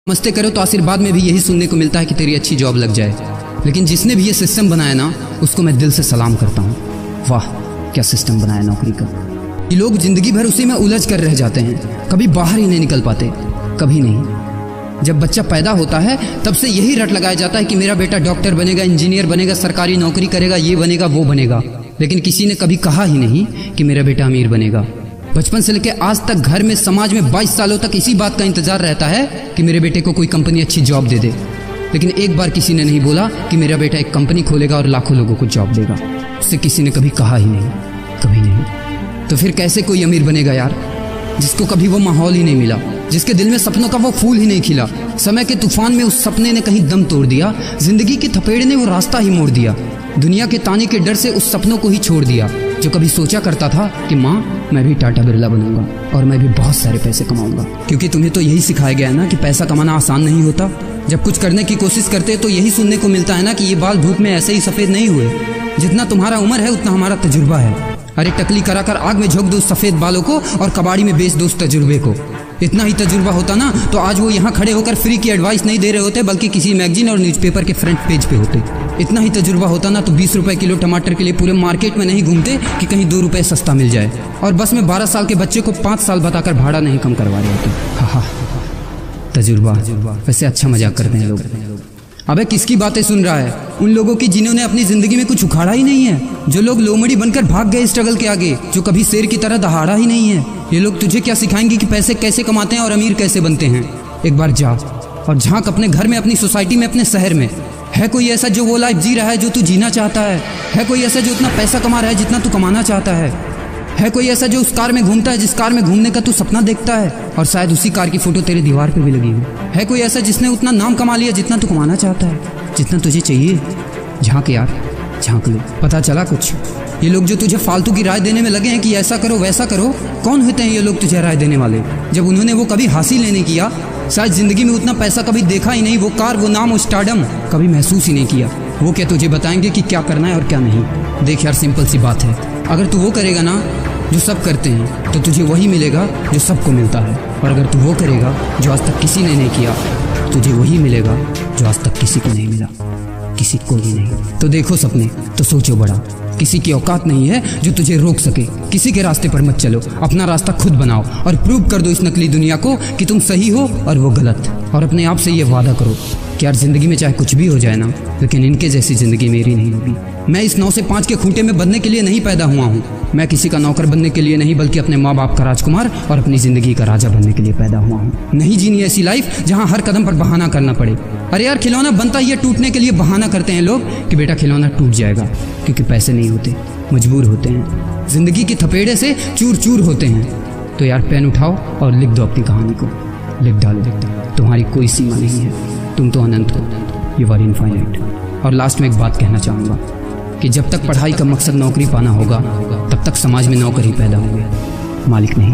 मस्ते करो तो आशीर्वाद में भी यही सुनने को मिलता है कि तेरी अच्छी जॉब लग जाए। लेकिन जिसने भी ये सिस्टम बनाया ना, उसको मैं दिल से सलाम करता हूँ। वाह क्या सिस्टम बनाया नौकरी का। ये लोग जिंदगी भर उसी में उलझ कर रह जाते हैं, कभी बाहर ही नहीं निकल पाते, कभी नहीं। जब बच्चा पैदा होता है तब से यही रट लगाया जाता है कि मेरा बेटा डॉक्टर बनेगा, इंजीनियर बनेगा, सरकारी नौकरी करेगा, ये बनेगा वो बनेगा। लेकिन किसी ने कभी कहा ही नहीं कि मेरा बेटा अमीर बनेगा। बचपन से लेकर आज तक घर में, समाज में 22 सालों तक इसी बात का इंतजार रहता है कि मेरे बेटे को कोई कंपनी अच्छी जॉब दे दे। लेकिन एक बार किसी ने नहीं बोला कि मेरा बेटा एक कंपनी खोलेगा और लाखों लोगों को जॉब देगा। उससे किसी ने कभी कहा ही नहीं, कभी नहीं। तो फिर कैसे कोई अमीर बनेगा यार, जिसको कभी वो माहौल ही नहीं मिला, जिसके दिल में सपनों का वो फूल ही नहीं खिला। समय के तूफान में उस सपने ने कहीं दम तोड़ दिया, जिंदगी के थपेड़े ने वो रास्ता ही मोड़ दिया, दुनिया के ताने के डर से उस सपनों को ही छोड़ दिया। जो कभी सोचा करता था कि माँ मैं भी टाटा बिरला बनूंगा और मैं भी बहुत सारे पैसे कमाऊंगा। क्योंकि तुम्हें तो यही सिखाया गया है ना कि पैसा कमाना आसान नहीं होता। जब कुछ करने की कोशिश करते तो यही सुनने को मिलता है ना कि ये बाल धूप में ऐसे ही सफेद नहीं हुए। जितना तुम्हारा उम्र है उतना हमारा तजुर्बा है। अरे टकली कराकर आग में झोंक दो उस सफेद बालों को और कबाड़ी में बेच दो उस तजुर्बे को। इतना ही तजुर्बा होता ना तो आज वो यहाँ खड़े होकर फ्री की एडवाइस नहीं दे रहे होते, बल्कि किसी मैगजीन और न्यूज़पेपर के फ्रंट पेज पे होते। इतना ही तजुर्बा होता ना तो 20 रुपए किलो टमाटर के लिए पूरे मार्केट में नहीं घूमते कि कहीं 2 रुपए सस्ता मिल जाए। और बस में 12 साल के बच्चे को 5 साल बताकर भाड़ा नहीं कम करवा रहे होते। तजुर्बा। वैसे अच्छा मजाक करते हैं लोग। अबे किसकी बातें सुन रहा है? उन लोगों की जिन्होंने अपनी जिंदगी में कुछ उखाड़ा ही नहीं है, जो लोग लोमड़ी बनकर भाग गए स्ट्रगल के आगे, जो कभी शेर की तरह दहाड़ा ही नहीं है। ये लोग तुझे क्या सिखाएंगे कि पैसे कैसे कमाते हैं और अमीर कैसे बनते हैं। एक बार जा और झांक अपने घर में, अपनी सोसाइटी में, अपने शहर में। है कोई ऐसा जो वो लाइफ जी रहा है जो तू जीना चाहता है? है कोई ऐसा जो उतना पैसा कमा रहा है जितना तू कमाना चाहता है? है कोई ऐसा जो उस कार में घूमता है जिस कार में घूमने का तू सपना देखता है और शायद उसी कार की फोटो तेरे दीवार पे भी लगी हुई? है कोई ऐसा जिसने उतना नाम कमा लिया जितना तू कमाना चाहता है, जितना तुझे चाहिए? झांक यार, झांक लो, पता चला कुछ। ये लोग जो तुझे फालतू की राय देने में लगे हैं कि ऐसा करो वैसा करो, कौन होते हैं ये लोग तुझे राय देने वाले? जब उन्होंने वो कभी हासिल नहीं किया, शायद जिंदगी में उतना पैसा कभी देखा ही नहीं, वो कार, वो नाम, वो स्टारडम कभी महसूस ही नहीं किया, वो क्या तुझे बताएंगे कि क्या करना है और क्या नहीं? देख यार, सिंपल सी बात है, अगर तू वो करेगा ना जो सब करते हैं तो तुझे वही मिलेगा जो सबको मिलता है। और अगर तू वो करेगा जो आज तक किसी ने नहीं किया, तुझे वही मिलेगा जो आज तक किसी को नहीं मिला, किसी को भी नहीं। तो देखो सपने तो सोचो बड़ा, किसी की औकात नहीं है जो तुझे रोक सके। किसी के रास्ते पर मत चलो, अपना रास्ता खुद बनाओ और प्रूव कर दो इस नकली दुनिया को कि तुम सही हो और वो गलत। और अपने आप से ये वादा करो कि यार जिंदगी में चाहे कुछ भी हो जाए ना, लेकिन इनके जैसी जिंदगी मेरी नहीं होगी। मैं इस 9 से 5 के खूंटे में बंधने के लिए नहीं पैदा हुआ हूँ। मैं किसी का नौकर बनने के लिए नहीं, बल्कि अपने माँ बाप का राजकुमार और अपनी जिंदगी का राजा बनने के लिए पैदा हुआ हूँ। नहीं जीनी ऐसी लाइफ जहाँ हर कदम पर बहाना करना पड़े। अरे यार, खिलौना बनता ही है टूटने के लिए। बहाना करते हैं लोग कि बेटा खिलौना टूट जाएगा, क्योंकि पैसे नहीं होते, मजबूर होते हैं, जिंदगी के थपेड़े से चूर चूर होते हैं। तो यार पेन उठाओ और लिख दो अपनी कहानी को, लिख डालो। तुम्हारी कोई सीमा नहीं है, तुम तो अनंत हो, यू आर इनफाइनाइट। और लास्ट में एक बात कहना चाहूँगा कि जब तक पढ़ाई का मकसद नौकरी पाना होगा, तब तक समाज में नौकर ही पैदा होंगे, मालिक नहीं।